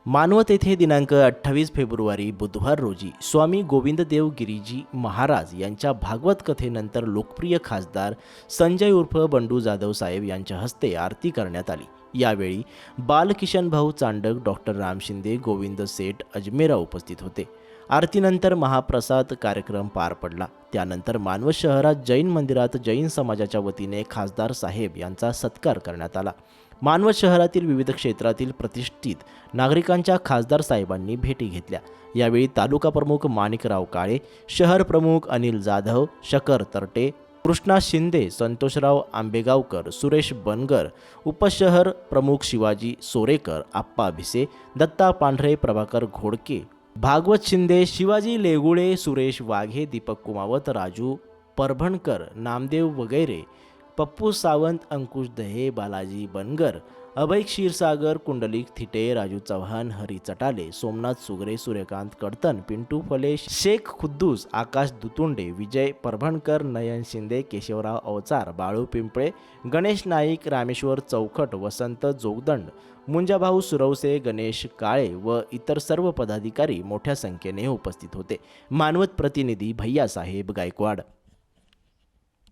मानवत येथे दिनांक 28 फेब्रुवारी बुधवार रोजी स्वामी गोविंददेव गिरीजी महाराज यांच्या भागवत कथेनंतर लोकप्रिय खासदार संजय उर्फ बंडू जाधव साहेब यांच्या हस्ते आरती करण्यात आली। यावेळी बालकिशन भाऊ चांडक, डॉक्टर राम शिंदे, गोविंद सेठ अजमेरा उपस्थित होते। आरतीनंतर महाप्रसाद कार्यक्रम पार पडला। त्यानंतर मानवत शहरात जैन मंदिरात जैन समाजाच्या वतीने खासदार साहेब यांचा सत्कार करण्यात आला। मानवत शहरातील विविध क्षेत्रातील प्रतिष्ठित नागरिकांच्या खासदार साहेबांनी भेटी घेतल्या। यावेळी तालुका प्रमुख माणिकराव काळे, शहर प्रमुख अनिल जाधव, शकर तरटे, कृष्णा शिंदे, संतोषराव आंबेगावकर, सुरेश बनगर, उपशहर प्रमुख शिवाजी सोरेकर, आप्पा भिसे, दत्ता पांढरे, प्रभाकर घोडके, भागवत शिंदे, शिवाजी लेगुळे, सुरेश वाघे, दीपक कुमावत, राजू परभणकर, नामदेव वगैरे, पप्पू सावंत, अंकुश दहे, बालाजी बनगर, अभय क्षीरसागर, कुंडलिक थिटे, राजू चव्हाण, हरी चटाले, सोमनाथ सुगरे, सूर्यकांत कडतन, पिंटू फले, शेख खुद्दूस, आकाश दुतुंडे, विजय परभणकर, नयन शिंदे, केशवराव अवचार, बाळू पिंपळे, गणेश नाईक, रामेश्वर चौखट, वसंत जोगदंड, मुंजाभाऊ सुरवसे, गणेश काळे व इतर सर्व पदाधिकारी मोठ्या संख्येने उपस्थित होते। मानवत प्रतिनिधी भैयासाहेब गायकवाड।